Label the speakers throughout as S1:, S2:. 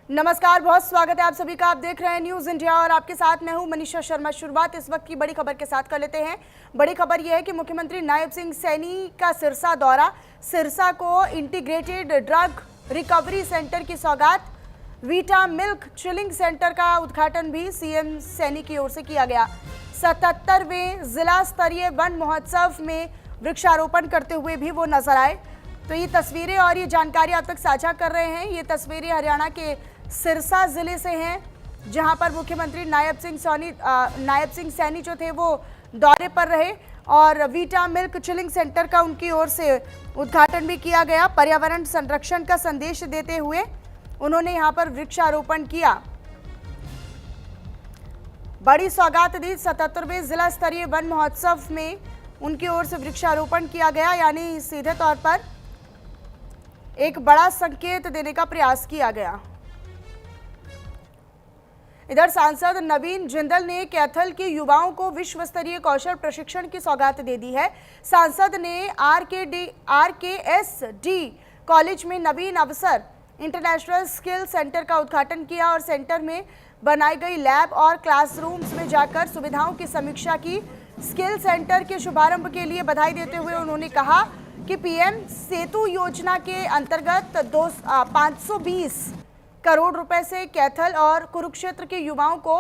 S1: नमस्कार, बहुत स्वागत है आप सभी का। आप देख रहे हैं न्यूज़ इंडिया और आपके साथ मैं हूं मनीषा शर्मा। शुरुआत इस वक्त की बड़ी खबर के साथ कर लेते हैं। बड़ी खबर यह है कि मुख्यमंत्री नायब सिंह सैनी का सिरसा दौरा। सिरसा को इंटीग्रेटेड ड्रग रिकवरी सेंटर की सौगात। वीटा मिल्क चिलिंग सेंटर का उद्घाटन भी सीएम सैनी की ओर से किया गया। 77वें जिला स्तरीय वन महोत्सव में वृक्षारोपण करते हुए भी वो नजर आए। तो ये तस्वीरें और ये जानकारी आप तक साझा कर रहे हैं। ये तस्वीरें हरियाणा के सिरसा जिले से हैं, जहां पर मुख्यमंत्री नायब सिंह सैनी जो थे वो दौरे पर रहे और वीटा मिल्क चिलिंग सेंटर का उनकी ओर से उद्घाटन भी किया गया। पर्यावरण संरक्षण का संदेश देते हुए उन्होंने यहां पर वृक्षारोपण किया, बड़ी सौगात दी। 77वें जिला स्तरीय वन महोत्सव में उनकी ओर से वृक्षारोपण किया गया, यानी सीधे तौर पर एक बड़ा संकेत देने का प्रयास किया गया। इधर सांसद नवीन जिंदल ने कैथल के युवाओं को विश्व स्तरीय कौशल प्रशिक्षण की सौगात दे दी है। सांसद ने आरकेएसडी कॉलेज में नवीन अवसर इंटरनेशनल स्किल सेंटर का उद्घाटन किया और सेंटर में बनाई गई लैब और क्लासरूम्स में जाकर सुविधाओं की समीक्षा की। स्किल सेंटर के शुभारंभ के लिए बधाई देते हुए उन्होंने कहा कि पीएम सेतु योजना के अंतर्गत 520 करोड़ रुपए से कैथल और कुरुक्षेत्र के युवाओं को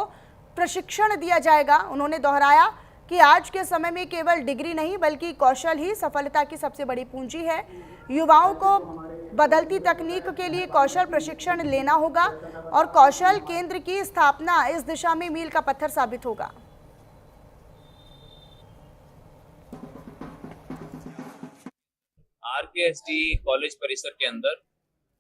S1: प्रशिक्षण दिया जाएगा। उन्होंने दोहराया कि आज के समय में केवल डिग्री नहीं बल्कि कौशल ही सफलता की सबसे बड़ी पूंजी है। युवाओं को बदलती तकनीक के लिए कौशल प्रशिक्षण लेना होगा और कौशल केंद्र की स्थापना इस दिशा में मील का पत्थर साबित होगा।
S2: आरकेएसडी कॉलेज परिसर के अंदर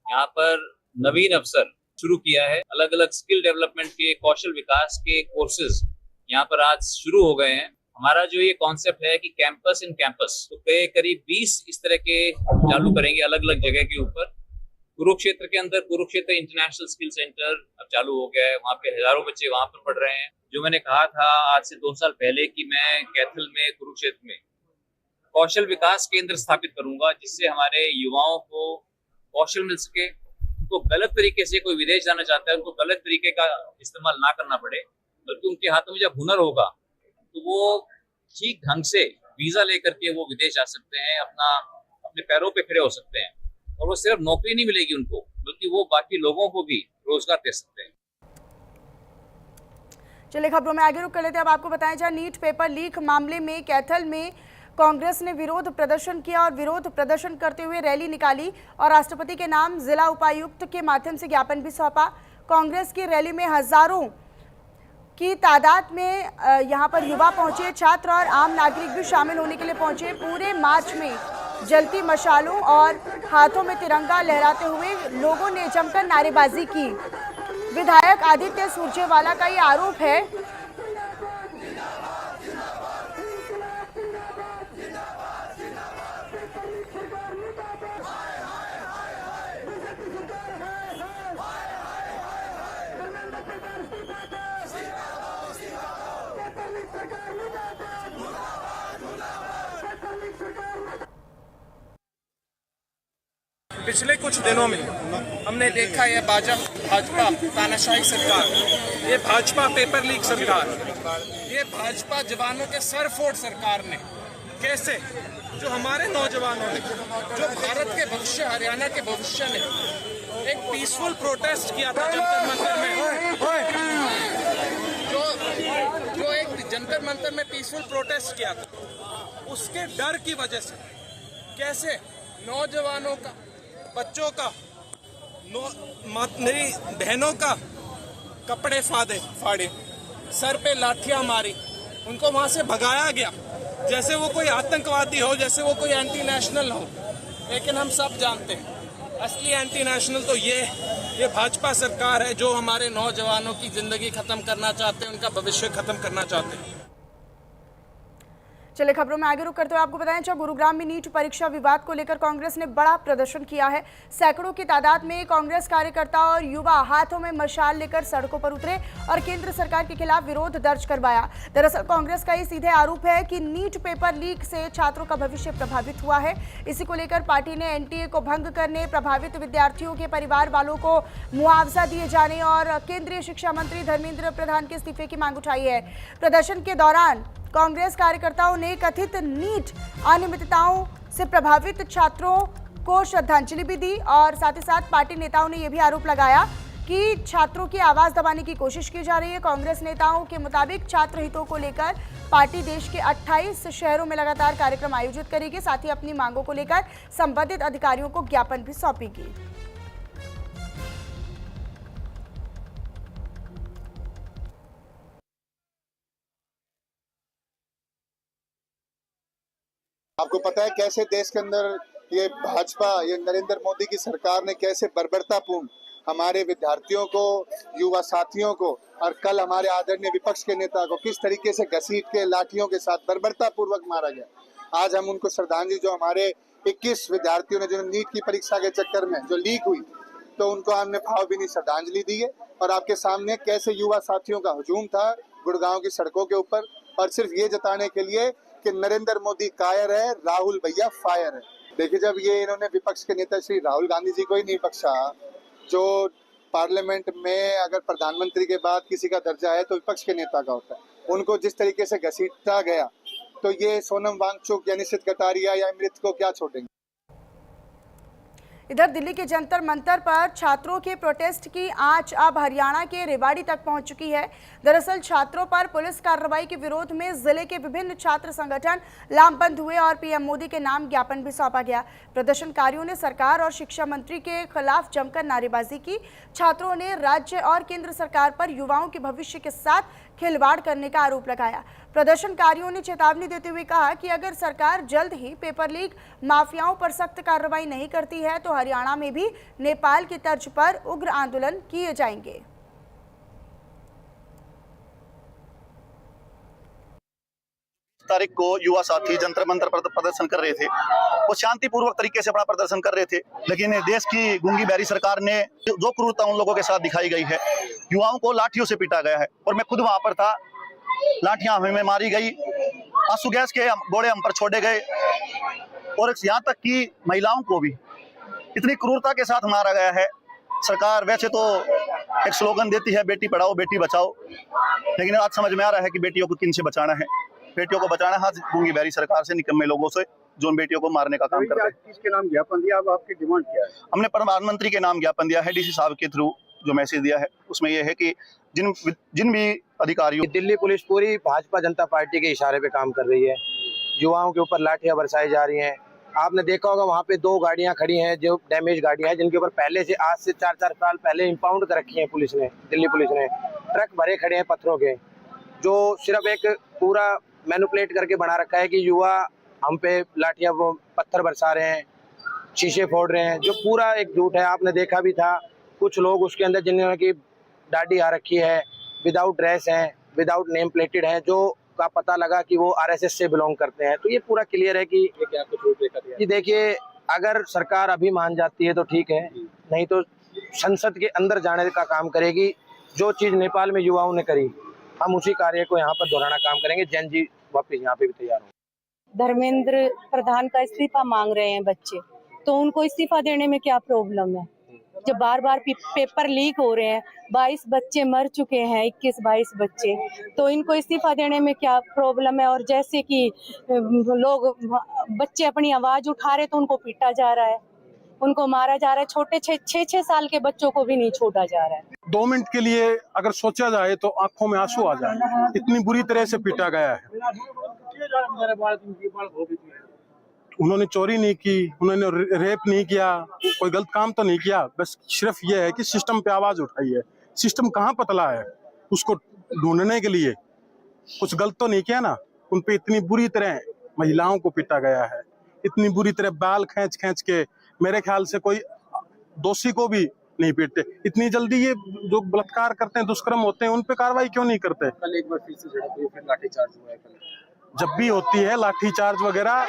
S2: यहाँ पर नवीन अवसर शुरू किया है। अलग अलग स्किल डेवलपमेंट के, कौशल विकास के कोर्सेज यहाँ पर आज शुरू हो गए हैं। हमारा जो ये कॉन्सेप्ट है कि कैंपस इन कैंपस, तो करीब 20 इस तरह के चालू करेंगे अलग अलग जगह के ऊपर। कुरुक्षेत्र के अंदर कुरुक्षेत्र इंटरनेशनल स्किल सेंटर अब चालू हो गया है। वहाँ पे हजारों बच्चे वहाँ पर पढ़ रहे हैं। जो मैंने कहा था आज से 2 साल पहले कि मैं कैथल में, कुरुक्षेत्र में कौशल विकास केंद्र स्थापित करूंगा, जिससे हमारे युवाओं को कौशल मिल सके। उनको गलत तरीके से, कोई विदेश जाना चाहता है, उनको गलत तरीके का इस्तेमाल ना करना पड़े, बल्कि उनके हाथों में जब हुनर होगा तो वो ठीक ढंग से वीजा लेकर के वो विदेश जा सकते हैं, अपने पैरों पे खड़े हो सकते हैं। और वो सिर्फ नौकरी नहीं मिलेगी उनको, बल्कि वो बाकी लोगों को भी रोजगार दे सकते हैं।
S1: चलिए खबरों में आगे रुक कर लेते हैं। अब आपको बताएं, जहां नीट पेपर लीक मामले में कैथल में कांग्रेस ने विरोध प्रदर्शन किया और विरोध प्रदर्शन करते हुए रैली निकाली और राष्ट्रपति के नाम जिला उपायुक्त के माध्यम से ज्ञापन भी सौंपा। कांग्रेस की रैली में हजारों की तादाद में यहां पर युवा पहुंचे, छात्र और आम नागरिक भी शामिल होने के लिए पहुंचे। पूरे मार्च में जलती मशालों और हाथों में तिरंगा लहराते हुए लोगों ने जमकर नारेबाजी की। विधायक आदित्य सुरजेवाला का ये आरोप है
S3: पिछले कुछ दिनों में हमने देखा है भाजपा तानाशाही सरकार, ये भाजपा पेपर लीक सरकार, ये भाजपा जवानों के सर फोड़ सरकार ने कैसे जो हमारे नौजवानों ने, जो भारत के भविष्य, हरियाणा के भविष्य ने एक पीसफुल प्रोटेस्ट किया था जंतर मंतर में, जो एक जंतर मंतर में पीसफुल प्रोटेस्ट किया था, उसके डर की वजह से कैसे नौजवानों का, बच्चों का, मेरी बहनों का कपड़े फाड़े, सर पे लाठियां मारी, उनको वहां से भगाया गया जैसे वो कोई आतंकवादी हो, जैसे वो कोई एंटी नेशनल हो। लेकिन हम सब जानते हैं असली एंटी नेशनल तो ये भाजपा सरकार है, जो हमारे नौजवानों की जिंदगी खत्म करना चाहते हैं, उनका भविष्य खत्म करना चाहते हैं।
S1: चलिए खबरों में आगे रुक करते हुए आपको बताएं, जब गुरुग्राम में नीट परीक्षा विवाद को लेकर कांग्रेस ने बड़ा प्रदर्शन किया है। सैकड़ों की तादाद में कांग्रेस कार्यकर्ता और युवा हाथों में मशाल लेकर सड़कों पर उतरे और केंद्र सरकार के खिलाफ विरोध दर्ज करवाया। दरअसल कांग्रेस का ये सीधे आरोप है कि नीट पेपर लीक से छात्रों का भविष्य प्रभावित हुआ है। इसी को लेकर पार्टी ने एनटीए को भंग करने, प्रभावित विद्यार्थियों के परिवार वालों को मुआवजा दिए जाने और केंद्रीय शिक्षा मंत्री धर्मेंद्र प्रधान के इस्तीफे की मांग उठाई है। प्रदर्शन के दौरान कांग्रेस कार्यकर्ताओं ने कथित नीट अनियमितताओं से प्रभावित छात्रों को श्रद्धांजलि भी दी और साथ ही साथ पार्टी नेताओं ने यह भी आरोप लगाया कि छात्रों की आवाज दबाने की कोशिश की जा रही है। कांग्रेस नेताओं के मुताबिक छात्र हितों को लेकर पार्टी देश के 28 शहरों में लगातार कार्यक्रम आयोजित करेगी, साथ ही अपनी मांगों को लेकर संबंधित अधिकारियों को ज्ञापन भी सौंपेगी।
S4: आपको पता है कैसे देश के अंदर ये भाजपा, ये नरेंद्र मोदी की सरकार ने कैसे बर्बरतापूर्ण हमारे विद्यार्थियों को, युवा साथियों को और कल हमारे आदरणीय विपक्ष के नेता को किस तरीके से घसीट के लाठियों के साथ बर्बरतापूर्वक मारा गया। आज हम उनको श्रद्धांजलि, जो हमारे 21 विद्यार्थियों ने जो नीट की परीक्षा के चक्कर में जो लीक हुई, तो उनको हमने भावभीनी श्रद्धांजलि दी है। और आपके सामने कैसे युवा साथियों का हुजूम था गुड़गांव की सड़कों के ऊपर, और सिर्फ ये जताने के लिए कि नरेंद्र मोदी कायर है, राहुल भैया फायर है। देखिए, जब ये इन्होंने विपक्ष के नेता श्री राहुल गांधी जी को ही नहीं बख्शा, जो पार्लियामेंट में अगर प्रधानमंत्री के बाद किसी का दर्जा है तो विपक्ष के नेता का होता है, उनको जिस तरीके से घसीटा गया, तो ये सोनम वांगचुक या निशित कटारिया या अमृत को क्या छोड़ेंगे।
S1: इधर दिल्ली के जंतर मंतर पर छात्रों के प्रोटेस्ट की आंच अब हरियाणा के रेवाड़ी तक पहुंच चुकी है। दरअसल छात्रों पर पुलिस कार्रवाई के विरोध में जिले के विभिन्न छात्र संगठन लामबंद हुए और पीएम मोदी के नाम ज्ञापन भी सौंपा गया। प्रदर्शनकारियों ने सरकार और शिक्षा मंत्री के खिलाफ जमकर नारेबाजी की। छात्रों ने राज्य और केंद्र सरकार पर युवाओं के भविष्य के साथ खिलवाड़ करने का आरोप लगाया। प्रदर्शनकारियों ने चेतावनी देते हुए कहा कि अगर सरकार जल्द ही पेपर लीक माफियाओं पर सख्त कार्रवाई नहीं करती है तो हरियाणा में भी नेपाल की तर्ज पर उग्र आंदोलन किए जाएंगे।
S5: तारीख को युवा साथी जंतर मंतर पर प्रदर्शन कर रहे थे, वो शांतिपूर्वक तरीके से अपना प्रदर्शन कर रहे थे, लेकिन देश की गूंगी बहरी सरकार ने जो क्रूरता उन लोगों के साथ दिखाई गई है, युवाओं को लाठियों से पीटा गया है। और मैं खुद वहां पर था, लाठियां हमें मारी गई, आंसू गैस के गोले हम पर छोड़े गए और यहाँ तक कि महिलाओं को भी इतनी क्रूरता के साथ मारा गया है। सरकार वैसे तो एक स्लोगन देती है बेटी पढ़ाओ बेटी बचाओ, लेकिन आज समझ में आ रहा है कि बेटियों को किन से बचाना है। बेटियों को बचाना है गूंगी बहरी सरकार से, निकम्मे लोगों से जो उन बेटियों को मारने का काम करते हैं।
S6: किसके नाम ज्ञापन दिया? अब आपकी डिमांड क्या है?
S5: हमने प्रधानमंत्री के नाम ज्ञापन दिया है, डीसी साहब के थ्रू जो मैसेज दिया है उसमें यह है कि जिन भी अधिकारियों,
S6: दिल्ली पुलिस पूरी भाजपा जनता पार्टी के इशारे पे काम कर रही है। युवाओं के ऊपर लाठियां बरसाई जा रही हैं। आपने देखा होगा वहाँ पे 2 गाड़ियां खड़ी हैं जो डैमेज गाड़ियां हैं, जिनके ऊपर पहले से आज से 4-4 साल पहले इंपाउंड कर रखी है पुलिस ने, दिल्ली पुलिस ने। ट्रक भरे खड़े हैं पत्थरों के, जो सिर्फ एक पूरा मैनिपुलेट करके बना रखा है कि युवा हम पे लाठियां पत्थर बरसा रहे हैं, शीशे फोड़ रहे हैं, जो पूरा एक झूठ है। आपने देखा भी था कुछ लोग उसके अंदर जिन्होंने की दाढ़ी आ रखी है, विदाउट ड्रेस हैं, विदाउट नेम प्लेटेड हैं, जो का पता लगा कि वो आरएसएस से बिलोंग करते हैं। तो ये पूरा क्लियर है कि ये क्या कुछ देखा दिया। जी देखिए, अगर सरकार अभी मान जाती है तो ठीक है, नहीं तो संसद के अंदर जाने का काम करेगी। जो चीज नेपाल में युवाओं ने करी, हम उसी कार्य को यहाँ पर दोहराना काम करेंगे। जैन जी वापिस यहाँ पे भी तैयार हो।
S7: धर्मेंद्र प्रधान का इस्तीफा मांग रहे हैं बच्चे, तो उनको इस्तीफा देने में क्या प्रॉब्लम है? जब बार बार पेपर लीक हो रहे हैं, 22 बच्चे मर चुके हैं, 21-22 बच्चे, तो इनको इस्तीफा देने में क्या प्रॉब्लम है? और जैसे कि लोग बच्चे अपनी आवाज उठा रहे तो उनको पीटा जा रहा है, उनको मारा जा रहा है। छोटे 6 साल के बच्चों को भी नहीं छोड़ा जा रहा है।
S8: 2 मिनट के लिए अगर सोचा जाए तो आंखों में आंसू आ जाए, इतनी बुरी तरह से पीटा गया है। उन्होंने चोरी नहीं की, उन्होंने रेप नहीं किया, कोई गलत काम तो नहीं किया, बस सिर्फ ये है कि सिस्टम पे आवाज उठाई है। सिस्टम कहाँ पतला है, उसको ढूंढने के लिए कुछ गलत तो नहीं किया ना। उन पे इतनी बुरी तरह महिलाओं को पीटा गया है, इतनी बुरी तरह बाल खींच खींच के, मेरे ख्याल से कोई दोषी को भी नहीं पीटते। इतनी जल्दी ये जो बलात्कार करते हैं, दुष्कर्म होते हैं, उन पे कार्रवाई क्यों नहीं करते?
S6: कल एक बार फिर से झड़प हुई, फिर लाठीचार्ज हुआ है।
S8: जब भी होती है लाठीचार्ज वगैरह,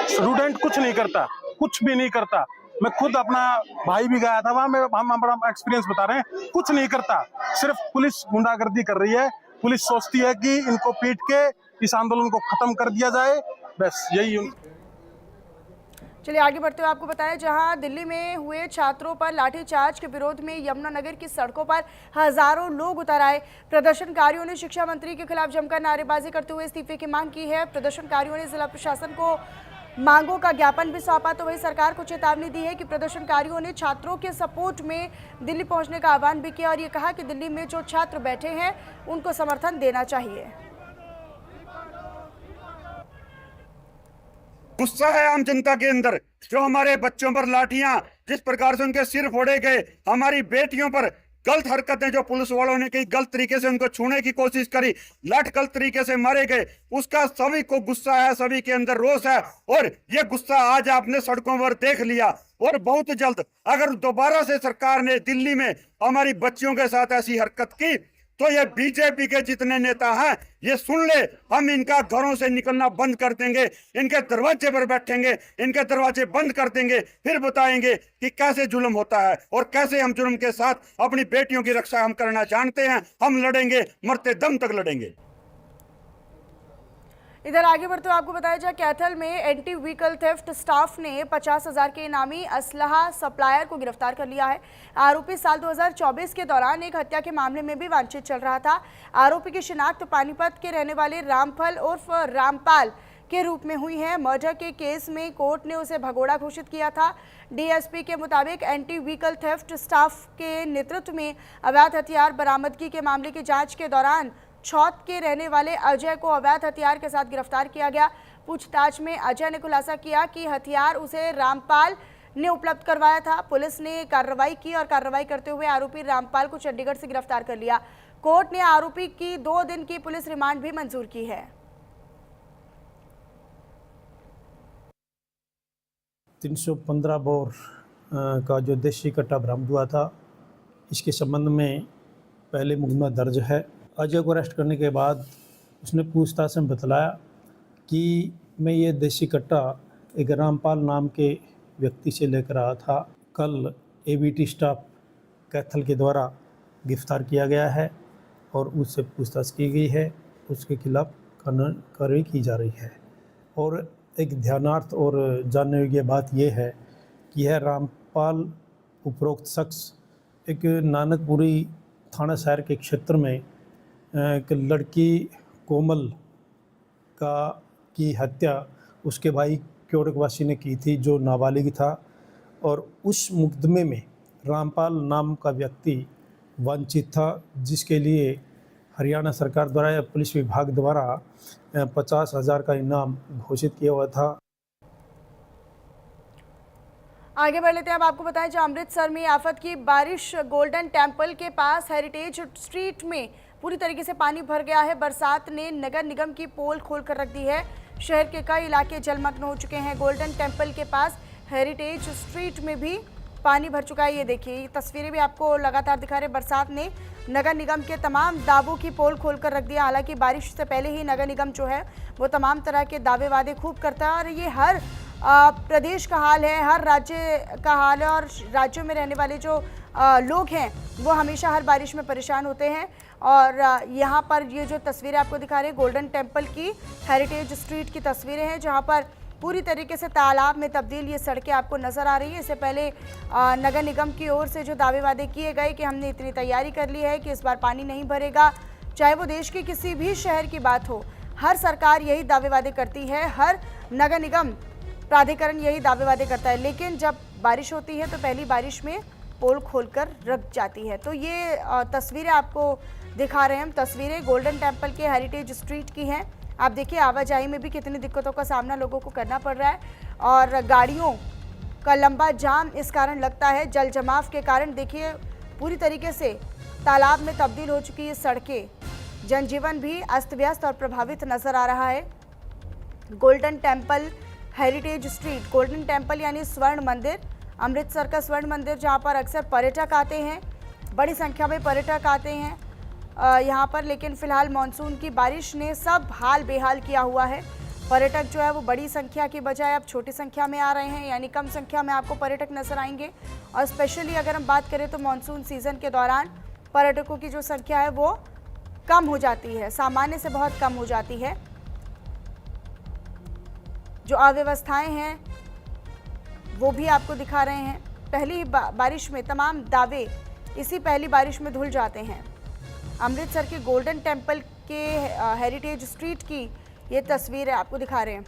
S8: स्टूडेंट कुछ नहीं करता, कुछ भी नहीं करता। मैं खुद अपना भाई भी गया था वहां, हम अपना एक्सपीरियंस बता रहे हैं, कुछ नहीं करता। सिर्फ पुलिस गुंडागर्दी कर रही है। पुलिस सोचती है कि इनको पीट के इस आंदोलन को खत्म कर दिया जाए, बस यही।
S1: चलिए आगे बढ़ते हुए आपको बताएं, जहां दिल्ली में हुए छात्रों पर लाठीचार्ज के विरोध में यमुनानगर की सड़कों पर हजारों लोग उतर आए। प्रदर्शनकारियों ने शिक्षा मंत्री के खिलाफ जमकर नारेबाजी करते हुए इस्तीफे की मांग की है। प्रदर्शनकारियों ने जिला प्रशासन को मांगों का ज्ञापन भी सौंपा, तो वही सरकार को चेतावनी दी है कि प्रदर्शनकारियों ने छात्रों के सपोर्ट में दिल्ली पहुंचने का आह्वान भी किया और ये कहा कि दिल्ली में जो छात्र बैठे हैं उनको समर्थन देना चाहिए।
S9: गुस्सा है आम जनता के अंदर, जो हमारे बच्चों पर लाठियां, जिस प्रकार से उनके सिर फोड़े गए, हमारी बेटियों पर गलत हरकतें जो पुलिस वालों ने की, गलत तरीके से उनको छूने की कोशिश करी, लाठ गलत तरीके से मारे गए, उसका सभी को गुस्सा है, सभी के अंदर रोष है। और ये गुस्सा आज आपने सड़कों पर देख लिया। और बहुत जल्द अगर दोबारा से सरकार ने दिल्ली में हमारी बच्चियों के साथ ऐसी हरकत की तो ये बीजेपी के जितने नेता हैं ये सुन ले, हम इनका घरों से निकलना बंद कर देंगे, इनके दरवाजे पर बैठेंगे, इनके दरवाजे बंद कर देंगे, फिर बताएंगे कि कैसे जुल्म होता है और कैसे हम जुल्म के साथ अपनी बेटियों की रक्षा हम करना जानते हैं। हम लड़ेंगे, मरते दम तक लड़ेंगे।
S1: इधर आगे बढ़ते हुए आपको बताया जाए, कैथल में एंटी व्हीकल थेफ्ट स्टाफ ने 50,000 के इनामी असलहा सप्लायर को गिरफ्तार कर लिया है। आरोपी साल 2024 के दौरान एक हत्या के मामले में भी वांछित चल रहा था। आरोपी की शिनाख्त पानीपत के रहने वाले रामफल उर्फ रामपाल के रूप में हुई है। मर्डर के केस में कोर्ट ने उसे भगोड़ा घोषित किया था। डीएसपी के मुताबिक एंटी व्हीकल थेफ्ट स्टाफ के नेतृत्व में अवैध हथियार बरामदगी के मामले की जांच के दौरान छौत के रहने वाले अजय को अवैध हथियार के साथ गिरफ्तार किया गया। पूछताछ में अजय ने खुलासा किया कि हथियार उसे रामपाल ने उपलब्ध करवाया था। पुलिस ने कार्रवाई की और कार्रवाई करते हुए आरोपी रामपाल को चंडीगढ़ से गिरफ्तार कर लिया। कोर्ट ने आरोपी की 2 दिन की पुलिस रिमांड भी मंजूर की है।
S10: 315 बोर का जो देशी कट्टा बरामद हुआ था, इसके संबंध में पहले मुकदमा दर्ज है। अजय को अरेस्ट करने के बाद उसने पूछताछ में बतलाया कि मैं ये देशी कट्टा एक रामपाल नाम के व्यक्ति से लेकर आया था। कल एबीटी स्टाफ कैथल के द्वारा गिरफ्तार किया गया है और उससे पूछताछ की गई है। उसके खिलाफ कार्रवाई की जा रही है। और एक ध्यानार्थ और जानने योग्य बात यह है कि यह रामपाल उपरोक्त शख्स एक नानकपुरी थाना शहर के क्षेत्र में एक लड़की कोमल की हत्या उसके भाई क्योड़कवासी ने की थी, जो नाबालिग था। और उस मुकदमे में रामपाल नाम का व्यक्ति वांछित था, जिसके लिए हरियाणा सरकार द्वारा या पुलिस विभाग द्वारा 50,000 का इनाम घोषित किया हुआ था।
S1: आगे बढ़ लेते हैं। अब आपको बताएं, जहां अमृतसर में आफत की बारिश, गोल्डन टेम्पल के पास हेरिटेज स्ट्रीट में पूरी तरीके से पानी भर गया है। बरसात ने नगर निगम की पोल खोलकर रख दी है। शहर के कई इलाके जलमग्न हो चुके हैं। गोल्डन टेम्पल के पास हेरिटेज स्ट्रीट में भी पानी भर चुका है। ये देखिए, ये तस्वीरें भी आपको लगातार दिखा रहे। बरसात ने नगर निगम के तमाम दावों की पोल खोलकर रख दिया। हालांकि बारिश से पहले ही नगर निगम जो है वो तमाम तरह के दावे वादे खूब करता है और ये हर प्रदेश का हाल है, हर राज्य का हाल है। और राज्यों में रहने वाले जो लोग हैं वो हमेशा हर बारिश में परेशान होते हैं। और यहाँ पर ये जो तस्वीरें आपको दिखा रहे हैं, गोल्डन टेम्पल की हेरिटेज स्ट्रीट की तस्वीरें हैं, जहाँ पर पूरी तरीके से तालाब में तब्दील ये सड़कें आपको नज़र आ रही है। इससे पहले नगर निगम की ओर से जो दावे वादे किए गए कि हमने इतनी तैयारी कर ली है कि इस बार पानी नहीं भरेगा, चाहे वो देश के किसी भी शहर की बात हो, हर सरकार यही दावे वादे करती है, हर नगर निगम प्राधिकरण यही दावे वादे करता है। लेकिन जब बारिश होती है तो पहली बारिश में पोल खोलकर रख जाती है। तो ये तस्वीरें आपको दिखा रहे हैं हम, तस्वीरें गोल्डन टेम्पल के हेरिटेज स्ट्रीट की हैं। आप देखिए आवाजाही में भी कितनी दिक्कतों का सामना लोगों को करना पड़ रहा है और गाड़ियों का लंबा जाम इस कारण लगता है। जल जमाव के कारण देखिए पूरी तरीके से तालाब में तब्दील हो चुकी है सड़कें, जनजीवन भी अस्त व्यस्त और प्रभावित नज़र आ रहा है। Golden temple heritage street, golden temple यानी स्वर्ण मंदिर, अमृतसर का स्वर्ण मंदिर, जहाँ पर अक्सर पर्यटक आते हैं, बड़ी संख्या में पर्यटक आते हैं यहाँ पर, लेकिन फिलहाल मानसून की बारिश ने सब हाल बेहाल किया हुआ है। पर्यटक जो है वो बड़ी संख्या की बजाय अब छोटी संख्या में आ रहे हैं, यानी कम संख्या में आपको पर्यटक नजर आएंगे। और स्पेशली अगर हम बात करें तो मानसून सीजन के दौरान पर्यटकों की जो संख्या है वो कम हो जाती है, सामान्य से बहुत कम हो जाती है। जो अव्यवस्थाएं हैं वो भी आपको दिखा रहे हैं। पहली बारिश में तमाम दावे इसी पहली बारिश में धुल जाते हैं। अमृतसर के गोल्डन टेम्पल के हेरिटेज स्ट्रीट की ये तस्वीर है, आपको दिखा रहे हैं।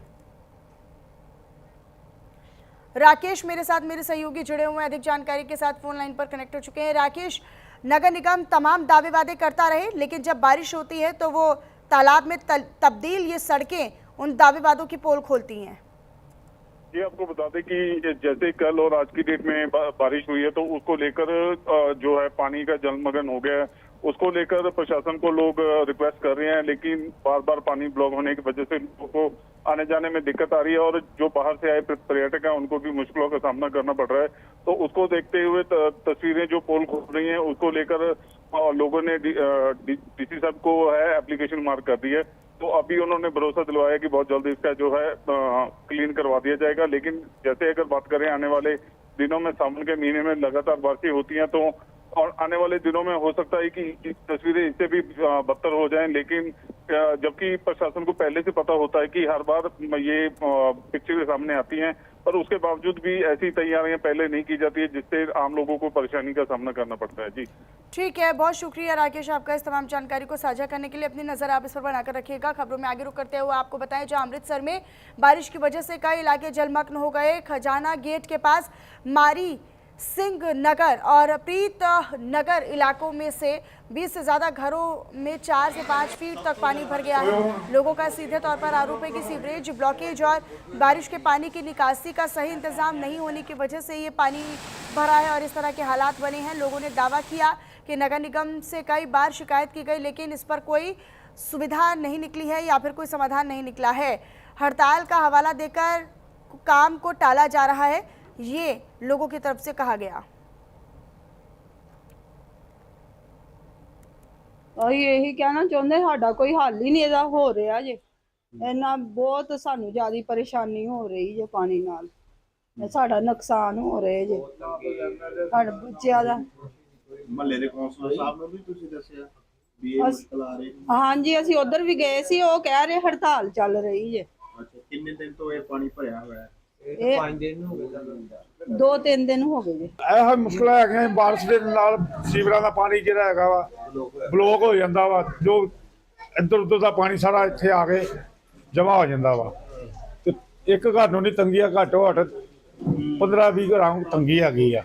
S1: राकेश मेरे साथ, मेरे सहयोगी जुड़े हुए हैं, अधिक जानकारी के साथ फोन लाइन पर कनेक्ट हो चुके हैं। राकेश, नगर निगम तमाम दावे वादे करता रहे, लेकिन जब बारिश होती है तो वो तालाब में तब्दील ये सड़कें उन दावे वादों की पोल खोलती हैं।
S11: ये आपको बता दें कि जैसे कल और आज की डेट में बारिश हुई है तो उसको लेकर जो है पानी का जलमग्न हो गया है, उसको लेकर प्रशासन को लोग रिक्वेस्ट कर रहे हैं, लेकिन बार बार पानी ब्लॉक होने की वजह से लोगों को आने जाने में दिक्कत आ रही है और जो बाहर से आए पर्यटक हैं उनको भी मुश्किलों का सामना करना पड़ रहा है। तो उसको देखते हुए तस्वीरें जो पोल खोल रही हैं उसको लेकर लोगों ने डीसी साहब को है एप्लीकेशन मार्क कर दी है। तो अभी उन्होंने भरोसा दिलवाया कि बहुत जल्द इसका जो है क्लीन करवा दिया जाएगा। लेकिन जैसे अगर बात करें आने वाले दिनों में, सावन के महीने में लगातार बारिशें होती हैं, तो और आने वाले दिनों में हो सकता है कि तस्वीरें इससे भी बदतर हो जाएं। लेकिन जबकि प्रशासन को पहले से पता होता है कि हर बार ये पिक्चरें सामने आती हैं, पर उसके बावजूद भी ऐसी तैयारियां पहले नहीं की जाती है, जिससे आम लोगों को परेशानी का सामना करना पड़ता है। जी
S1: ठीक है, बहुत शुक्रिया राकेश आपका इस तमाम जानकारी को साझा करने के लिए। अपनी नजर आप इस पर बनाकर रखिएगा। खबरों में आगे रुक करते हुए आपको बताएं, जहां अमृतसर में बारिश की वजह से कई इलाके जलमग्न हो गए। खजाना गेट के पास मारी सिंह नगर और प्रीत नगर इलाकों में से 20 से ज़्यादा घरों में 4 से 5 फीट तक पानी भर गया है। लोगों का सीधे तौर पर आरोप है कि सीवरेज ब्लॉकेज और बारिश के पानी की निकासी का सही इंतजाम नहीं होने की वजह से ये पानी भरा है और इस तरह के हालात बने हैं। लोगों ने दावा किया कि नगर निगम से कई बार शिकायत की गई, लेकिन इस पर कोई सुविधा नहीं निकली है या फिर कोई समाधान नहीं निकला है। हड़ताल का हवाला देकर काम को टाला जा रहा है, ये लोगों की तरफ से कहा गया।
S12: यही कहना चाਹੁੰਦੇ ਸਾਡਾ ਕੋਈ ਹੱਲ ਹੀ ਨਹੀਂ ਇਹਦਾ ਹੋ ਰਿਹਾ ਜੇ ਇਹਨਾਂ ਬਹੁਤ ਸਾਨੂੰ ਜ਼ਿਆਦਾ ਪਰੇਸ਼ਾਨੀ ਹੋ ਰਹੀ ਜੇ ਪਾਣੀ ਨਾਲ ਸਾਡਾ ਨੁਕਸਾਨ ਹੋ ਰਿਹਾ ਜੇ ਸਾਡੇ ਬੱਚਿਆਂ ਦਾ
S13: ਮਹੱਲੇ ਦੇ ਕੌਂਸਲਰ ਸਾਹਿਬ ਨੂੰ ਵੀ ਤੁਸੀਂ ਦੱਸਿਆ ਵੀ ਇਹ ਮੁਸ਼ਕਲ ਆ ਰਹੀ
S12: ਹਾਂਜੀ ਅਸੀਂ ਉਧਰ ਵੀ ਗਏ ਸੀ ਉਹ ਕਹਿ ਰਹੇ ਹੜਤਾਲ ਚੱਲ ਰਹੀ ਜੇ
S13: ਅੱਛਾ ਕਿੰਨੇ ਦਿਨ ਤੋਂ ਇਹ ਪਾਣੀ ਭਰਿਆ ਹੋਇਆ ਹੈ
S12: 5 ਦਿਨ ਹੋ ਗਏ 2-3 ਦਿਨ ਹੋ ਗਏ ਜੀ
S9: ਇਹ ਮੁਸ਼ਕਲਾਂ ਹੈਗੀਆਂ ਬਾਰਿਸ਼ ਦੇ ਨਾਲ ਸੀਵਰਾਂ ਦਾ ਪਾਣੀ ਜਿਹੜਾ ਹੈਗਾ ਵਾ ਬਲੌਕ ਹੋ ਜਾਂਦਾ ਵਾ ਜੋ ਇੱਧਰ ਉੱਧਰ ਦਾ ਪਾਣੀ ਸਾਰਾ ਇੱਥੇ ਆ ਕੇ ਜਮ੍ਹਾਂ ਹੋ ਜਾਂਦਾ ਵਾ ਤੇ ਇੱਕ ਘਰ ਨੂੰ ਨਹੀਂ ਤੰਗੀ ਆ ਘੱਟੋ ਘੱਟ 15-20 ਘਰਾਂ ਨੂੰ ਤੰਗੀ ਹੈਗੀ ਆ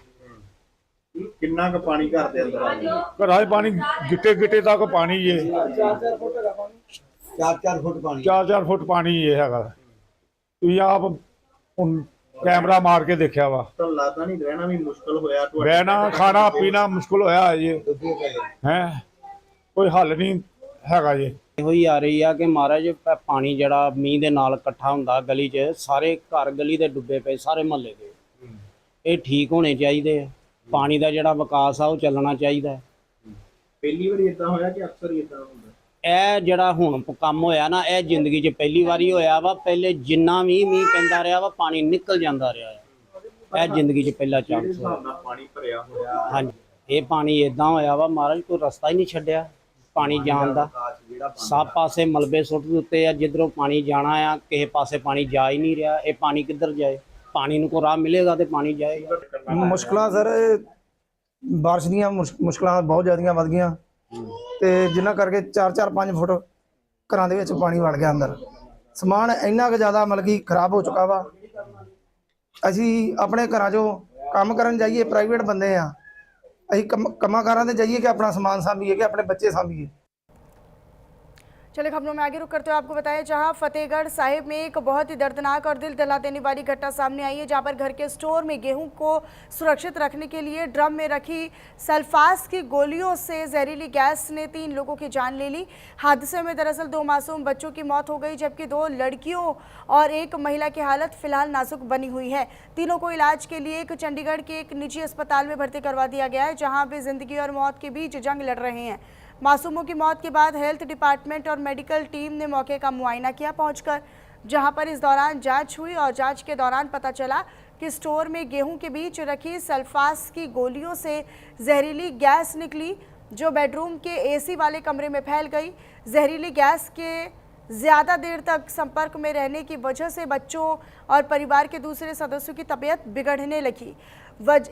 S13: ਕਿੰਨਾ ਕੁ ਪਾਣੀ ਘਰ ਦੇ ਅੰਦਰ ਆ ਗਿਆ
S9: ਘਰਾਂ 'ਚ ਪਾਣੀ ਗਿੱਟੇ ਗਿੱਟੇ ਤੱਕ ਪਾਣੀ ਜੇ
S13: 4-4 ਫੁੱਟ ਪਾਣੀ
S9: 4-4 ਫੁੱਟ ਪਾਣੀ ਇਹ ਹੈਗਾ ਤੁਸੀਂ ਆਪ ਹੁਣ ਕੈਮਰਾ ਮਾਰ ਕੇ ਦੇਖਿਆ ਵਾ
S13: ਤਾਂ ਲੱਗਦਾ ਨਹੀਂ ਰਹਿਣਾ ਵੀ ਮੁਸ਼ਕਲ ਹੋਇਆ
S9: ਰਹਿਣਾ ਖਾਣਾ ਪੀਣਾ ਮੁਸ਼ਕਲ ਹੋਇਆ ਜੀ ਹੈ ਕੋਈ ਹੱਲ ਨਹੀਂ ਹੈਗਾ ਜੀ
S14: ਇਹੋ ਹੀ ਆ ਰਹੀ ਆ ਕਿ ਮਹਾਰਾਜ ਪਾਣੀ ਜਿਹੜਾ ਮੀਂਹ ਦੇ ਨਾਲ ਇਕੱਠਾ ਹੁੰਦਾ ਗਲੀ 'ਚ ਸਾਰੇ ਘਰ ਗਲੀ ਦੇ ਡੁੱਬੇ ਪਏ ਸਾਰੇ ਮਹੱਲੇ ਦੇ ਇਹ ਠੀਕ ਹੋਣੇ ਚਾਹੀਦੇ ਆ ਪਾਣੀ ਦਾ ਜਿਹੜਾ ਵਿਕਾਸ ਆ ਉਹ ਚੱਲਣਾ ਚਾਹੀਦਾ
S13: ਪਹਿਲੀ ਵਾਰੀ ਇਦਾਂ ਹੋਇਆ ਕਿ ਅਕਸਰ ਹੀ ਇਦਾਂ ਹੁੰਦਾ
S14: ਇਹ ਜਿਹੜਾ ਹੁਣ ਕੰਮ ਹੋਇਆ ਨਾ ਇਹ ਜ਼ਿੰਦਗੀ 'ਚ ਪਹਿਲੀ ਵਾਰੀ ਹੋਇਆ ਵਾ ਪਹਿਲੇ ਜਿੰਨਾ ਵੀ ਮੀਂਹ ਪੈਂਦਾ ਰਿਹਾ ਵਾ ਪਾਣੀ ਨਿਕਲ ਜਾਂਦਾ ਰਿਹਾ ਇਹ ਜ਼ਿੰਦਗੀ 'ਚ ਪਹਿਲਾ ਚਾਂਸ ਹੋਇਆ
S13: ਪਾਣੀ ਭਰਿਆ ਹੋਇਆ
S14: ਹਾਂਜੀ ਇਹ ਪਾਣੀ ਇਦਾਂ ਹੋਇਆ ਵਾ ਮਹਾਰਾਜ ਕੋਈ ਰਸਤਾ ਹੀ ਨਹੀਂ ਛੱਡਿਆ ਪਾਣੀ ਜਾਣ ਦਾ ਸਭ ਪਾਸੇ ਮਲਬੇ ਸੁੱਟ ਦਿੱਤੇ ਆ ਜਿੱਧਰੋਂ ਪਾਣੀ ਜਾਣਾ ਆ ਕਿਸੇ ਪਾਸੇ ਪਾਣੀ ਜਾ ਹੀ ਨਹੀਂ ਰਿਹਾ ਇਹ ਪਾਣੀ ਕਿੱਧਰ ਜਾਏ ਪਾਣੀ ਨੂੰ ਕੋਈ ਰਾਹ ਮਿਲੇਗਾ ਤੇ ਪਾਣੀ ਜਾਏਗਾ
S6: ਮੁਸ਼ਕਲਾਂ ਸਰ ਬਾਰਿਸ਼ ਦੀਆਂ ਮੁਸ਼ਕਲਾਂ ਬਹੁਤ ਜ਼ਿਆਦੀਆਂ ਵੱਧ ਗਈਆਂ ਤੇ ਜਿਨ੍ਹਾਂ ਕਰਕੇ 4-4-5 ਫੁੱਟ ਘਰਾਂ ਦੇ ਵਿੱਚ ਪਾਣੀ ਵੜ ਗਿਆ ਅੰਦਰ ਸਮਾਨ ਇੰਨਾ ਕੁ ਜ਼ਿਆਦਾ ਮਤਲਬ ਕਿ ਖਰਾਬ ਹੋ ਚੁੱਕਾ ਵਾ ਅਸੀਂ ਆਪਣੇ ਘਰਾਂ 'ਚੋਂ ਕੰਮ ਕਰਨ ਜਾਈਏ ਪ੍ਰਾਈਵੇਟ ਬੰਦੇ ਆ ਅਸੀਂ ਕੰਮਾਂ ਕਾਰਾਂ ਤੇ ਜਾਈਏ ਕਿ ਆਪਣਾ ਸਮਾਨ ਸਾਂਭੀਏ ਕਿ ਆਪਣੇ ਬੱਚੇ ਸਾਂਭੀਏ।
S1: चलिए खबरों में आगे रुक करते हुए आपको बताएं, जहां फतेहगढ़ साहिब में एक बहुत ही दर्दनाक और दिल दहला देने वाली घटना सामने आई है, जहां पर घर के स्टोर में गेहूं को सुरक्षित रखने के लिए ड्रम में रखी सल्फास की गोलियों से जहरीली गैस ने 3 लोगों की जान ले ली। हादसे में दरअसल 2 मासूम बच्चों की मौत हो गई, जबकि 2 लड़कियों और एक महिला की हालत फिलहाल नाजुक बनी हुई है। तीनों को इलाज के लिए चंडीगढ़ के एक निजी अस्पताल में भर्ती करवा दिया गया है, जहाँ वे जिंदगी और मौत के बीच जंग लड़ रहे हैं। मासूमों की मौत के बाद हेल्थ डिपार्टमेंट और मेडिकल टीम ने मौके का मुआयना किया पहुंचकर, जहां पर इस दौरान जांच हुई और जांच के दौरान पता चला कि स्टोर में गेहूं के बीच रखी सल्फास की गोलियों से जहरीली गैस निकली, जो बेडरूम के एसी वाले कमरे में फैल गई। जहरीली गैस के ज़्यादा देर तक संपर्क में रहने की वजह से बच्चों और परिवार के दूसरे सदस्यों की तबीयत बिगड़ने लगी।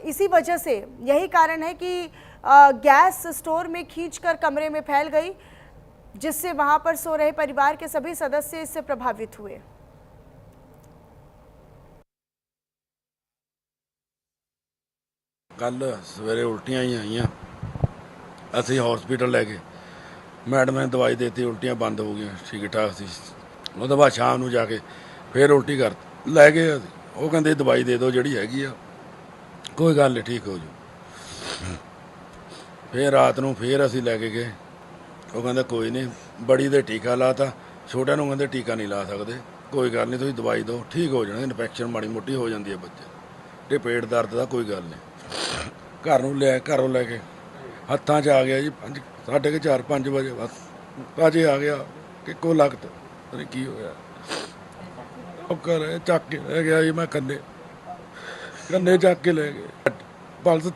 S1: इसी वजह से यही कारण है कि गैस स्टोर में खींचकर कमरे में फैल गई, जिससे वहां पर सो रहे परिवार के सभी सदस्य इससे प्रभावित हुए।
S15: कल सवेरे उल्टियां ही आईयां, असी हॉस्पिटल लै गए, मैडम ने दवाई देती, उल्टियां बंद हो गई, ठीक ठाक सी। उसके बाद शाम को जाके फिर उल्टी कर लै गए, वो कहते दवाई दे दो जिहड़ी हैगी आ, कोई गल नहीं ठीक हो जू। फिर रात को फिर असी लैके गए, वो कहते कोई नहीं, बड़ी दे टीका लाता, छोटे नूं कहते टीका नहीं ला सकते, कोई गल नहीं, तुसीं दवाई दो ठीक हो जाना, इन्फैक्शन माड़ी मोटी हो जाती है बच्चे ते पेट दर्द का कोई गल नहीं। घरों लैके हत्थां च आ गया जी 4:30-5 बजे, बस ताजे आ गया कि को लगत पता की होया, घर चक के लै गया जी, मैं कन्ने चक के लै गए, पल्स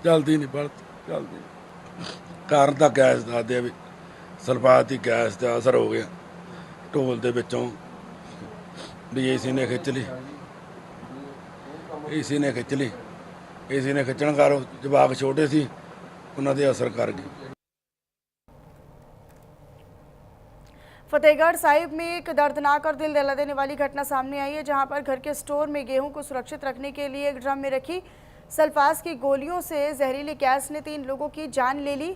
S15: चलती नहीं, पल्स चलती। कारण तो गैस दसदे भी सल्फात की गैस का असर हो गया, ढोल के विचों भी एसी ने खिंच ली, एसी ने खिंच ली, एसी ने खिंचण कारण जवाक छोटे सी, उन्हां दे असर कर गई।
S1: फतेहगढ़ साहिब में एक दर्दनाक और दिल दहला देने वाली घटना सामने आई है, जहां पर घर के स्टोर में गेहूं को सुरक्षित रखने के लिए एक ड्रम में रखी सल्फास की गोलियों से जहरीली गैस ने 3 लोगों की जान ले ली।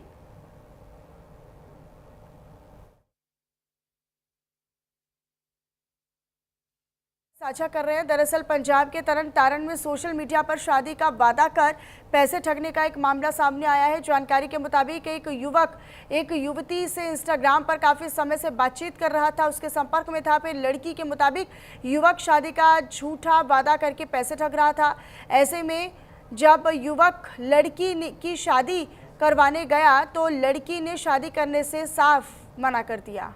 S1: साझा कर रहे हैं। दरअसल पंजाब के तरन तारण में सोशल मीडिया पर शादी का वादा कर पैसे ठगने का एक मामला सामने आया है। जानकारी के मुताबिक एक युवक एक युवती से इंस्टाग्राम पर काफ़ी समय से बातचीत कर रहा था, उसके संपर्क में था। फिर लड़की के मुताबिक युवक शादी का झूठा वादा करके पैसे ठग रहा था। ऐसे में जब युवक लड़की की शादी करवाने गया तो लड़की ने शादी करने से साफ मना कर दिया।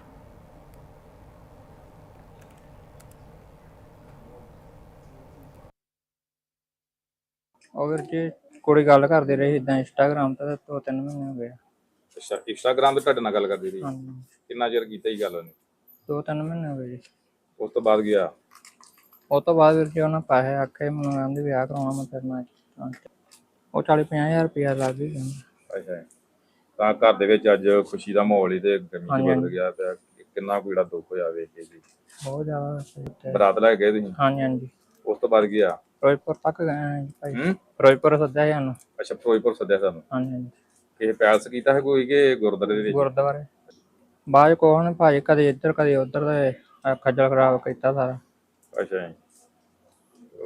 S16: और जी कुड़ी गल करदी रही इदां इंस्टाग्राम ते 2-3 महीने हो गए।
S17: अच्छा, इंस्टाग्राम ते ਤੁਹਾਡੇ ਨਾਲ ਗੱਲ ਕਰਦੀ ਰਹੀ? ਕਿੰਨਾ ਚਿਰ ਕੀਤਾ ਹੀ ਗੱਲ ਉਹਨੇ?
S16: 2-3 ਮਹੀਨੇ ਹੋ ਗਏ ਜੀ।
S17: ਉਸ ਤੋਂ ਬਾਅਦ ਗਿਆ?
S16: ਉਸ ਤੋਂ ਬਾਅਦ ਵੀਰ ਜੀ ਉਹਨਾਂ ਪੈਸੇ ਆਖੇ ਮੈਨੂੰ ਕਹਿੰਦੇ ਵਿਆਹ ਕਰਾਉਣਾ ਮੈਂ ਤੇਰੇ ਨਾਲ, ਉਹ 40-50 ਹਜ਼ਾਰ ਰੁਪਇਆ ਲੱਗ ਹੀ ਗਿਆ।
S17: ਅੱਛਾ, ਤਾਂ ਘਰ ਦੇ ਵਿੱਚ ਅੱਜ ਖੁਸ਼ੀ ਦਾ ਮਾਹੌਲ ਹੀ ਤੇ ਗਮੀ ਚ ਬਦਲ ਗਿਆ ਪਿਆ, ਕਿੰਨਾ ਕੁ ਜਿਹੜਾ ਦੁੱਖ ਹੋਇਆ ਵੇਖ ਕੇ ਜੀ?
S16: ਬਹੁਤ ਜ਼ਿਆਦਾ।
S17: ਬਰਾਤ ਲੈ ਗਏ ਤੁਸੀਂ?
S16: ਹਾਂਜੀ ਹਾਂਜੀ।
S17: ਉਸ ਤੋਂ ਬਾਅਦ ਗਿਆ?
S16: ਫਿਰੋਜ਼ਪੁਰ ਤੱਕ ਗਏ ਹਾਂ ਜੀ ਭਾਈ। ਫਿਰੋਜ਼ਪੁਰ ਸੱਦਿਆ ਸਾਨੂੰ।
S17: ਅੱਛਾ, ਫਿਰੋਜ਼ਪੁਰ ਸੱਦਿਆ ਸਾਨੂੰ।
S16: ਹਾਂਜੀ ਹਾਂਜੀ।
S17: ਕਿਸੇ ਪੈਲਸ ਕੀਤਾ ਹੈ ਕੋਈ ਕਿ ਗੁਰਦੁਆਰੇ ਦੇ ਵਿੱਚ?
S16: ਗੁਰਦੁਆਰੇ ਬਾਅਦ ਕੋਹ ਨੇ ਭਾਜੀ ਕਦੇ ਇੱਧਰ ਕਦੇ ਉੱਧਰ ਦੇ ਖੱਜਲ ਖਰਾਬ ਕੀਤਾ ਸਾਰਾ।
S17: ਅੱਛਾ ਜੀ,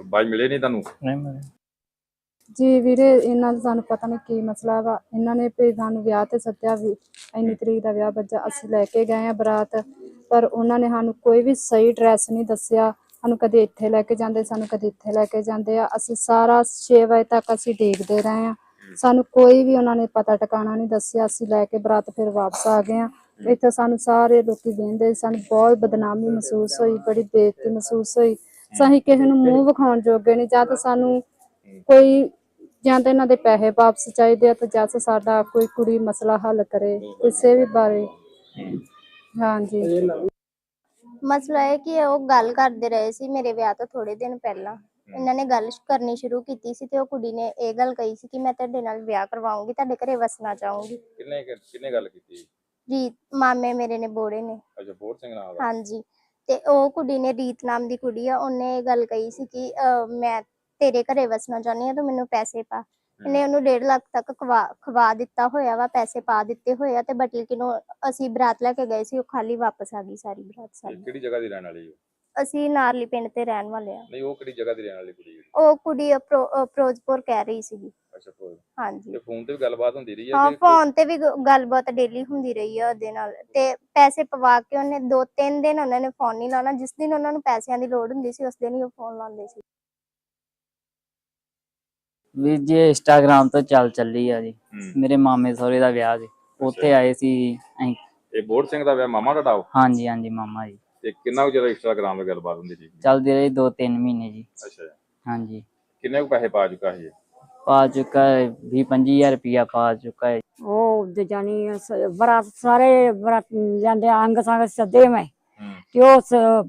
S17: ਬਾਈ ਮਿਲੇ ਨਹੀਂ ਤੁਹਾਨੂੰ?
S16: ਨਹੀਂ ਮਿਲੇ
S18: ਜੀ ਵੀਰੇ, ਇਹਨਾਂ ਦਾ ਸਾਨੂੰ ਪਤਾ ਨਹੀਂ ਕੀ ਮਸਲਾ ਵਾ। ਇਹਨਾਂ ਨੇ ਵੀ ਸਾਨੂੰ ਵਿਆਹ ਤੇ ਸੱਦਿਆ, ਵੀ ਇੰਨੀ ਤਰੀਕ ਦਾ ਵਿਆਹ ਬੱਜਾ, ਅਸੀਂ ਲੈ ਕੇ ਗਏ ਆ ਬਰਾਤ, ਪਰ ਉਹਨਾਂ ਨੇ ਸਾਨੂੰ ਕੋਈ ਵੀ ਸਹੀ ਐਡਰੈਸ ਨਹੀਂ ਦੱਸਿਆ। ਸਾਨੂੰ ਕਦੇ ਇੱਥੇ ਲੈ ਕੇ ਜਾਂਦੇ, ਸਾਨੂੰ ਕਦੇ ਇੱਥੇ ਲੈ ਕੇ ਜਾਂਦੇ ਆ। ਅਸੀਂ ਸਾਰਾ 6 ਵਜੇ ਤੱਕ ਅਸੀਂ ਦੇਖਦੇ ਰਹੇ ਆ, ਸਾਨੂੰ ਕੋਈ ਵੀ ਉਹਨਾਂ ਨੇ ਪਤਾ ਟਿਕਾਣਾ ਨਹੀਂ ਦੱਸਿਆ। ਅਸੀਂ ਲੈ ਕੇ ਬਰਾਤ ਫਿਰ ਵਾਪਸ ਆ ਗਏ ਆ। ਇੱਥੇ ਸਾਨੂੰ ਸਾਰੇ ਲੋਕੀ ਕਹਿੰਦੇ, ਸਾਨੂੰ ਬਹੁਤ ਬਦਨਾਮੀ ਮਹਿਸੂਸ ਹੋਈ, ਬੜੀ ਬੇਇੱਜ਼ਤੀ ਮਹਿਸੂਸ ਹੋਈ। ਅਸੀਂ ਕਿਸੇ ਨੂੰ ਮੂੰਹ ਵਿਖਾਉਣ ਜੋਗੇ ਨਹੀਂ, ਜਾਂ ਤਾਂ ਸਾਨੂੰ ਕੋਈ ਜਾਂ ਤਾਂ ਇਹਨਾਂ ਦੇ ਪੈਸੇ ਵਾਪਸ ਚਾਹੀਦੇ ਆ, ਤੇ ਜਾਂ ਸਾਡਾ ਕੋਈ ਕੁੜੀ ਮਸਲਾ ਹੱਲ ਕਰੇ ਕਿਸੇ ਵੀ ਬਾਰੇ। ਹਾਂਜੀ,
S19: ਮਸਲਾ ਇਹ ਕਿ ਉਹ ਗੱਲ ਕਰਦੇ ਰਹੇ ਸੀ ਮੇਰੇ ਵਿਆਹ ਤੋਂ ਥੋੜੇ ਦਿਨ ਪਹਿਲਾਂ। ਇਹਨਾਂ ਨੇ ਗੱਲ ਕਰਨੀ ਸ਼ੁਰੂ ਕੀਤੀ ਸੀ ਤੇ ਉਹ ਕੁੜੀ ਨੇ ਇਹ ਗੱਲ ਕਹੀ ਸੀ ਕਿ ਮੈਂ ਤੁਹਾਡੇ ਨਾਲ ਵਿਆਹ ਕਰਵਾਉਂਗੀ, ਤੁਹਾਡੇ ਘਰੇ ਵਸਣਾ ਚਾਹੂੰਗੀ।
S17: ਕਿੰਨੇ ਗੱਲ ਕੀਤੀ?
S19: ਰੀਤ ਮਾਮੇ ਮੇਰੇ ਨੇ, ਬੋੜੇ ਨੇ।
S17: ਅੱਛਾ, ਬੋੜ ਸਿੰਘ ਨਾਮ?
S19: ਹਾਂਜੀ। ਤੇ ਉਹ ਕੁੜੀ ਨੇ, ਰੀਤ ਨਾਮ ਦੀ ਕੁੜੀ ਆ, ਉਹਨੇ ਇਹ ਗੱਲ ਕਹੀ ਸੀ ਕਿ ਮੈਂ ਤੇਰੇ ਘਰੇ ਵਸਣਾ ਚਾਹੁੰਦੀ ਹਾਂ, ਤੂੰ ਮੈਨੂੰ ਪੈਸੇ ਪਾ। ਇਹਨੇ ਉਹਨੂੰ 1.5 ਲੱਖ ਤੱਕ ਖਵਾ ਦਿੱਤਾ ਹੋਇਆ ਵਾ, ਪੈਸੇ ਪਾ ਦਿੱਤੇ ਹੋਏ ਆ। ਤੇ ਬਟ ਲੇਕਿਨ ਅਸੀਂ ਬਰਾਤ ਲੈ ਕੇ ਗਏ ਸੀ, ਉਹ ਖਾਲੀ ਵਾਪਸ ਆ ਗਈ ਸਾਰੀ ਬਰਾਤ ਸਾਡੀ।
S17: ਕਿਹੜੀ ਜਗ੍ਹਾ ਦੀ ਰਹਿਣ ਵਾਲੀ ਹੈ?
S19: ਅਸੀਂ ਨਾਰਲੀ ਪਿੰਡ ਤੇ ਰਹਿਣ ਵਾਲੇ ਆ।
S17: ਨਹੀਂ, ਉਹ ਕਿਹੜੀ ਜਗ੍ਹਾ ਦੀ ਰਹਿਣ ਵਾਲੀ ਕੁੜੀ?
S19: ਉਹ ਕੁੜੀ ਫਿਰੋਜ਼ਪੁਰ ਕਹਿ ਰਹੀ ਸੀਗੀ।
S17: ਅੱਛਾ, ਫਿਰੋਜ਼ਪੁਰ।
S19: ਹਾਂਜੀ।
S17: ਤੇ ਫੋਨ ਤੇ ਵੀ ਗੱਲਬਾਤ ਹੁੰਦੀ ਰਹੀ ਹੈ?
S19: ਹਾਂ, ਫੋਨ ਤੇ ਵੀ ਗੱਲਬਾਤ ਡੇਲੀ ਹੁੰਦੀ ਰਹੀ ਆ ਉਹਦੇ ਨਾਲ। ਤੇ ਪੈਸੇ ਪਵਾ ਕੇ ਉਹਨੇ 2-3 ਦਿਨ ਉਹਨਾਂ ਨੇ ਫੋਨ ਨਹੀਂ ਲਾਉਣਾ। ਜਿਸ ਦਿਨ ਉਹਨਾਂ ਨੂੰ ਪੈਸਿਆਂ ਦੀ ਲੋੜ ਹੁੰਦੀ ਸੀ, ਉਸ ਦਿਨ ਹੀ ਉਹ ਫੋਨ ਲਾਉਂਦੇ ਸੀ।
S20: ਵੀਰ ਜੀ ਇੰਸਟਾਗ੍ਰਾਮ ਤੋਂ ਚੱਲੀ ਆ ਜੀ। ਮੇਰੇ ਮਾਮੇ ਸਹੁਰੇ ਦਾ ਵਿਆਹ ਸੀ। ਉੱਥੇ ਆਏ ਸੀ ਅਸੀਂ।
S17: ਇਹ ਬੋੜ ਸਿੰਘ ਦਾ ਵਿਆਹ ਮਾਮਾ ਤੁਹਾਡਾ ਵਾ?
S20: ਹਾਂਜੀ ਹਾਂਜੀ ਮਾਮਾ ਜੀ।
S17: ਤੇ ਕਿੰਨਾ ਕੁ ਚਿਰ ਇੰਸਟਾਗ੍ਰਾਮ ਤੇ ਗੱਲਬਾਤ ਹੁੰਦੀ ਸੀ?
S20: ਚੱਲਦੀ ਰਹੀ 2-3 ਮਹੀਨੇ ਜੀ।
S17: ਅੱਛਾ ਜੀ।
S20: ਹਾਂਜੀ
S17: ਕਿੰਨੇ ਕੁ ਪੈਸੇ ਪਾ ਚੁੱਕਾ ਸੀ ਇਹ?
S20: ਪਾ ਚੁੱਕਾ ਹੈ 20-25 ਰੁਪਇਆ ਪਾ ਚੁੱਕਾ ਹੈ।
S21: ਉਹ ਜਾਨੀ ਬਰਾਤ ਸਾਰੇ ਬਰਾਤ ਜਾਂਦੇ ਅੰਗ ਸੰਗ ਸੱਦੇ ਮੈਂ ਤੇ ਉਹ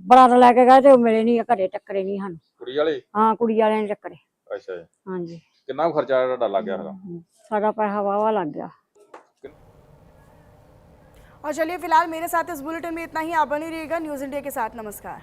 S21: ਬਰਾਤ ਲੈ ਕੇ ਗਏ ਤੇ ਉਹ ਮਿਲੇ ਨਹੀਂ, ਘਰੇ ਟੱਕਰੇ ਨਹੀਂ ਹਨ।
S17: ਕੁੜੀ ਵਾਲੇ?
S21: ਹਾਂ ਕੁੜੀ ਵਾਲਿਆਂ ਨੇ ਟੱਕਰੇ।
S17: ਅੱਛਾ ਜੀ।
S21: ਹਾਂਜੀ।
S17: ਕਿੰਨਾ ਕੁ ਖਰਚਾ ਤੁਹਾਡਾ ਲੱਗ ਗਿਆ ਫਿਰ?
S21: सारा पैसा वावा लग गया।
S1: और चलिए फिलहाल मेरे साथ इस बुलेटिन में इतना ही। आप बने रहिएगा न्यूज़ इंडिया के साथ। नमस्कार।